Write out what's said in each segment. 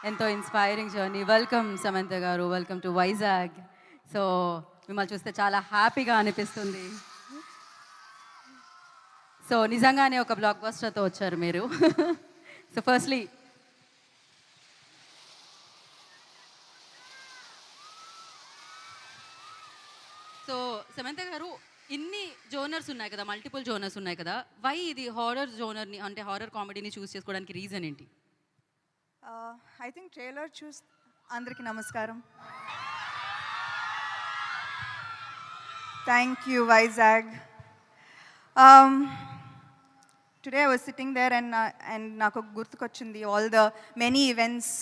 ఎంతో inspiring journey. Welcome Samantha గారు, welcome to Vizag. So మిమ్మల్ని చూస్తే చాలా హ్యాపీగా అనిపిస్తుంది. సో నిజంగానే ఒక బ్లాక్ బస్టర్తో వచ్చారు మీరు. సో ఫస్ట్లీ సో సమంత గారు, ఇన్ని జోనర్స్ ఉన్నాయి కదా, మల్టిపుల్ జోనర్స్ ఉన్నాయి కదా, వై ఇది హారర్ జోనర్ని అంటే హారర్ కామెడీని చూస్ చేసుకోవడానికి రీజన్ ఏంటి? ఐ థింక్ ట్రైలర్ చూస్ అందరికీ నమస్కారం. Thank you Vizag. Today I was sitting there and నాకు గుర్తుకొచ్చింది all the many events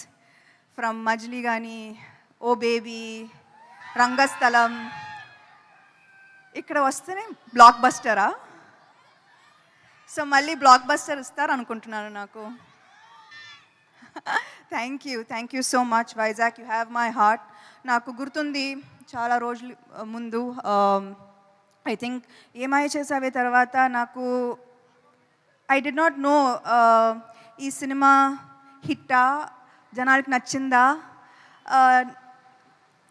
from Majili కానీ, ఓ బేబీ, రంగస్థలం. ఇక్కడ వస్తేనే బ్లాక్ బస్టరా? సో మళ్ళీ బ్లాక్ బస్టర్ ఇస్తారు అనుకుంటున్నాను నాకు. Thank you so much Vizag, you have my heart. నాకు గుర్తుంది చాలా రోజుల ముందు, ఐ థింక్ ఏమై చేసావే తర్వాత నాకు ఐ డి నాట్ నో ఈ సినిమా హిట్టా, జనానికి నచ్చిందా,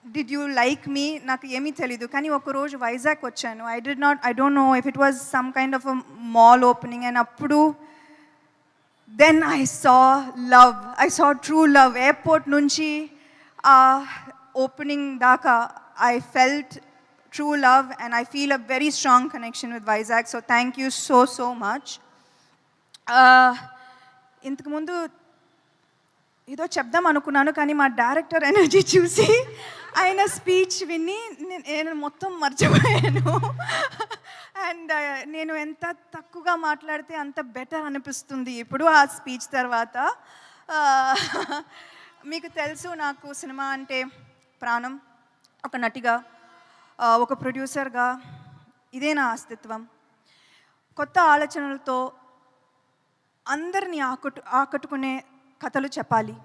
డిడ్ యూ లైక్ మీ, నాకు ఏమీ తెలీదు. కానీ ఒకరోజు వైజాగ్ వచ్చాను. I don't know if it was some kind of a mall opening, and అప్పుడు then I saw love. I saw true love. Airport nunchi opening daka, I felt true love, and I feel a very strong connection with Vizag. So thank you so much. ఇంతకు ముందు ఏదో చెప్దాం అనుకున్నాను, కానీ మా director energy చూసి ఆయన speech విని నేను మొత్తం మర్చిపోయాను. అండ్ నేను ఎంత తక్కువగా మాట్లాడితే అంత బెటర్ అనిపిస్తుంది ఇప్పుడు ఆ స్పీచ్ తర్వాత. మీకు తెలుసు నాకు సినిమా అంటే ప్రాణం. ఒక నటిగా, ఒక ప్రొడ్యూసర్గా ఇదే నా అస్తిత్వం. కొత్త ఆలోచనలతో అందరినీ ఆకట్టుకునే కథలు చెప్పాలి.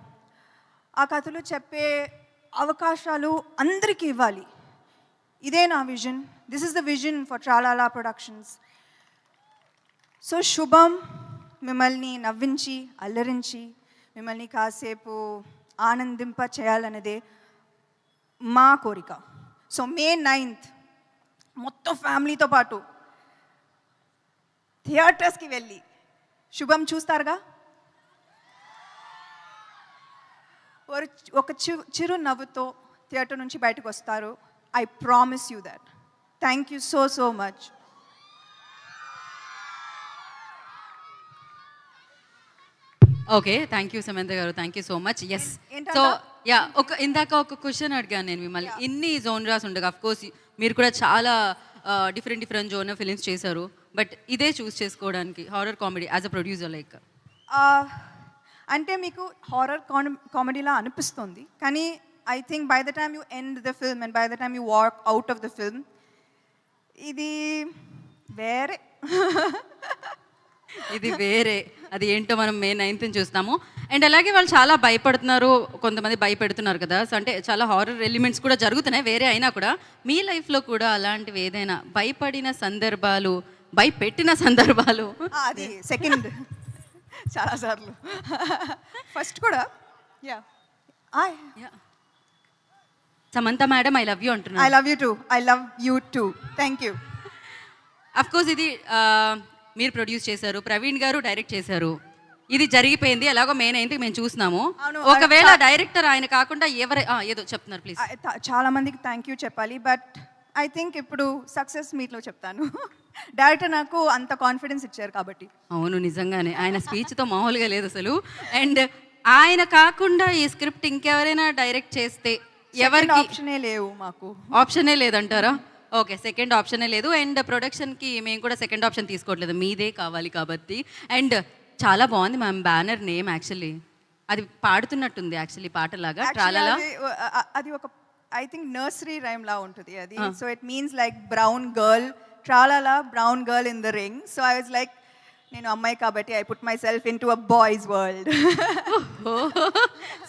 ఆ కథలు చెప్పే అవకాశాలు అందరికీ ఇవ్వాలి. ఇదే నా vision. This is the vision for Tralala productions. So Shubham, మిమ్మల్ని నవ్వించి అల్లరించి మిమ్మల్ని కాసేపు ఆనందింప చేయాలన్నదే మా కోరిక. సో May 9th మొత్తం ఫ్యామిలీతో పాటు థియేటర్స్కి వెళ్ళి శుభం చూస్తారుగా. ఒక చిరు నవ్వుతో థియేటర్ నుంచి బయటకు వస్తారు. I promise you that. Thank you so much. Okay, thank you Samantha గారు, thank you so much. Yes, so yeah, ఇందాక ఒక క్వశ్చన్ అడిగాను నేను మిమ్మల్ని. ఇన్ని జోనరాస్ ఉండగా, అఫ్ కోర్స్ మీరు కూడా చాలా డిఫరెంట్ జోనర్ ఫిలిమ్స్ చేశారు, బట్ ఇదే చూస్ చేసుకోవడానికి horror comedy as a producer like అంటే మీకు హారర్ కామెడీలా అనిపిస్తుంది, కానీ I think by the time you end the film and by the time you walk out of the film, ఇది వేరే. ఇది వేరే, అది ఏంటో మనం May 9th చూస్తాము. అండ్ అలాగే వాళ్ళు చాలా భయపడుతున్నారు, కొంతమంది భయపెడుతున్నారు కదా. సో అంటే చాలా హారర్ ఎలిమెంట్స్ కూడా జరుగుతున్నాయి వేరే అయినా కూడా. మీ లైఫ్లో కూడా అలాంటివి ఏదైనా భయపడిన సందర్భాలు, భయపెట్టిన సందర్భాలు? అది సెకండ్ చాలాసార్లు. ఫస్ట్ కూడా yeah Samantha madam, I love you అంటున్నాను. I love you too. Thank you. Of course ఇది మీరు ప్రొడ్యూస్ చేశారు, ప్రవీణ్ గారు డైరెక్ట్ చేశారు. ఇది జరిగిపోయింది ఎలాగో May 9th మేము చూస్తున్నాము. ఒకవేళ డైరెక్టర్ ఆయన కాకుండా ఏదో చెప్తున్నారు ప్లీజ్. చాలా మందికి థ్యాంక్ యూ చెప్పాలి, బట్ ఐ థింక్ ఇప్పుడు సక్సెస్ మీట్లో చెప్తాను. డైరెక్టర్ నాకు అంత కాన్ఫిడెన్స్ ఇచ్చారు కాబట్టి. అవును, నిజంగానే ఆయన స్పీచ్తో మామూలుగా లేదు అసలు. అండ్ ఆయన కాకుండా ఈ స్క్రిప్ట్ ఇంకెవరైనా డైరెక్ట్ చేస్తే ఎవరికి ఆప్షనే లేవు, మాకు ఆప్షనే లేదంటారా? ఓకే, సెకండ్ ఆప్షనే లేదు. అండ్ ప్రొడక్షన్కి మేము కూడా సెకండ్ ఆప్షన్ తీసుకోవట్లేదు, మీదే కావాలి కాబట్టి. అండ్ చాలా బాగుంది మ్యామ్ బ్యానర్ నేమ్, యాక్చువల్లీ అది పాడుతున్నట్టుంది యాక్చువల్లీ పాటలాగా, ట్రాలాలా. అది ఒక ఐ థింక్ నర్సరీ రైమ్ లా ఉంటుంది అది. So it means like brown girl, tralala brown girl in the ring. So I was like, నేను అమ్మాయి కాబట్టి I put myself into a boys world.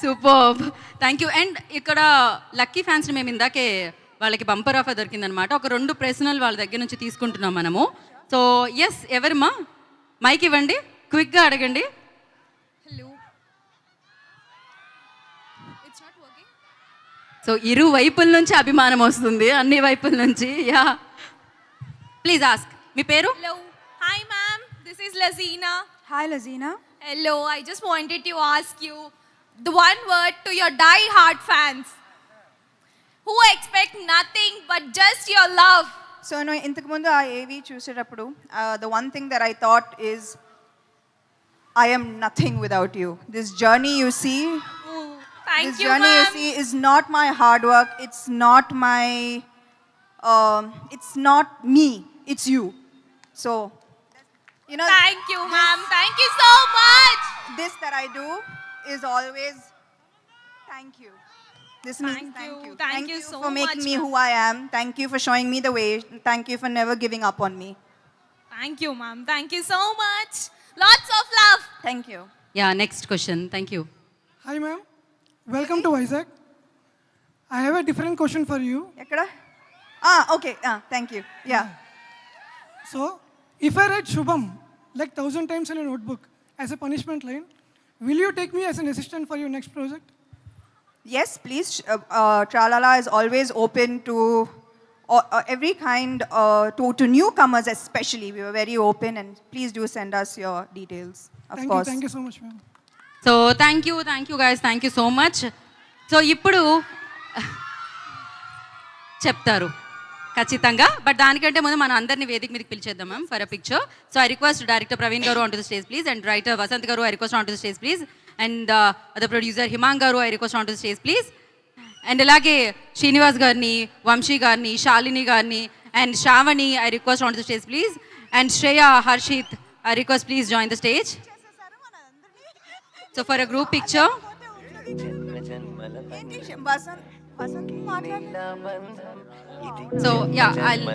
Super, thank you. And ఇక్కడ lucky ఫ్యాన్స్ని మేము ఇందాకే వాళ్ళకి బంపర్ ఆఫర్ దొరికిందనమాట. ఒక 2 ప్రశ్నలు వాళ్ళ దగ్గర నుంచి తీసుకుంటున్నాం మనము. సో ఎస్, ఎవరమ్మా మైక్ ఇవ్వండి, క్విక్గా అడగండి. హలో, సో ఇరు వైపుల నుంచి అభిమానం వస్తుంది, అన్ని వైపుల నుంచి. Yeah, please ask. మీ పేరు? Hello. Hi, ma'am. This is Lazina. Hi, Lazina. Hello. I just wanted to ask you the one word to your die-hard fans who expect nothing but just your love. So నేను ఇంతకుముందు ఆ ఏవి చూసేటప్పుడు the one thing that I thought is I am nothing without you. This journey you see, Ooh, thank this you, journey you ma'am. see is not my hard work. It's not my, it's not me. It's you. So, you know, Thank you, ma'am. Thank you so much. this that I do is always thank you. This means Thank thank you. you. Thank you so for making much, me ma'am. who I am. Thank you for showing me the way. Thank you for never giving up on me. Thank you, ma'am. Thank you so much. Lots of love. Thank you. Yeah, next question. Thank you. Hi, ma'am. Welcome to Vizag. I have a different question for you. Ekkada? Okay. Thank you. Yeah. So, if I write Shubham like 1,000 times in a notebook as a punishment line, will you take me as an assistant for your next project? Yes, please. Tralala is always open to every kind, to newcomers especially. We were very open, and please do send us your details. Of course. Thank you so much, ma'am. So thank you guys, thank you so much. So ఇప్పుడు చెప్తారు ఖచ్చితంగా, but దానికంటే ముందు మనం అందరినీ వేదిక మీదకి పిలిచేద్దాం ma'am for a picture. So I request director Praveen గారు on to the stage please, and writer Vasanth గారు I request on to the stage please, and the producer Himang గారు I request on to the stage please, and అలాగే శ్రీనివాస్ గారిని, వంశీ గారిని, శాలిని గారిని, and Shravani I request on to the stage please, and Shreya, Harshit I request please join the stage. So for a group picture. Vasant మాట్లాడు. So yeah, I'll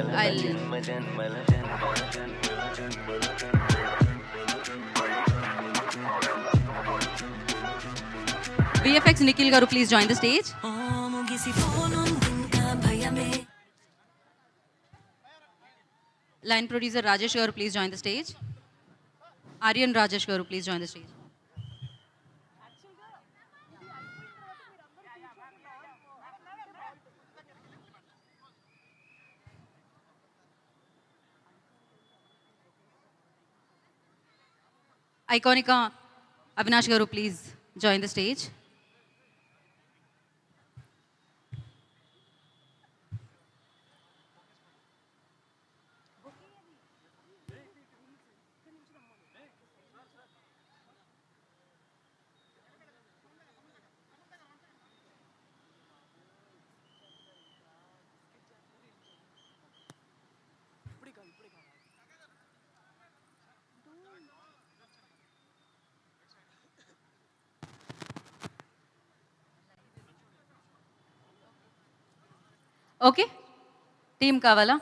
VFX Nikhil garu, please join the stage. Line producer Rajesh garu, please join the stage. Aryan Rajesh garu, please join the stage. Iconica Avinash garu, please join the stage. Okay, team కావాలా?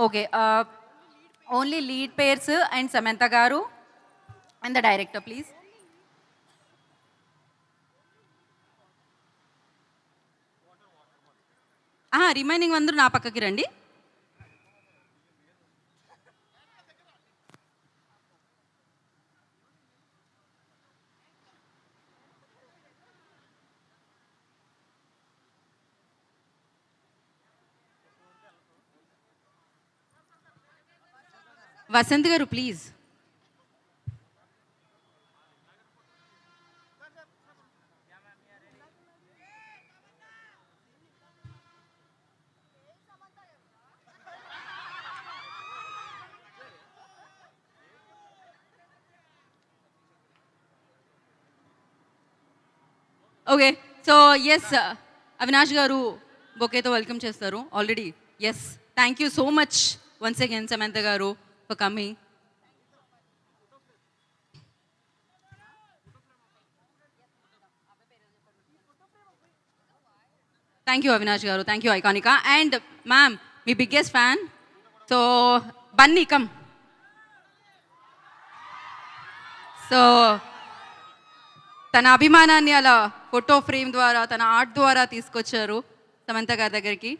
Okay, only lead pairs and Samantha గారు and the director please. Remaining అందరూ నా పక్కకి రండి. వసంత్ గారు please. Okay, so yes, Avinash గారు బొకేతో welcome చేస్తారు already. Yes, thank you so much once again Samantha గారు for coming. Thank you Avinash garu, thank you Iconica, and ma'am my biggest fan, so Bunny come. So తన అభిమానాన్ని అలా photo frame ద్వారా, తన art ద్వారా తీసుకొచ్చారు సమంత గారి దగ్గరికి.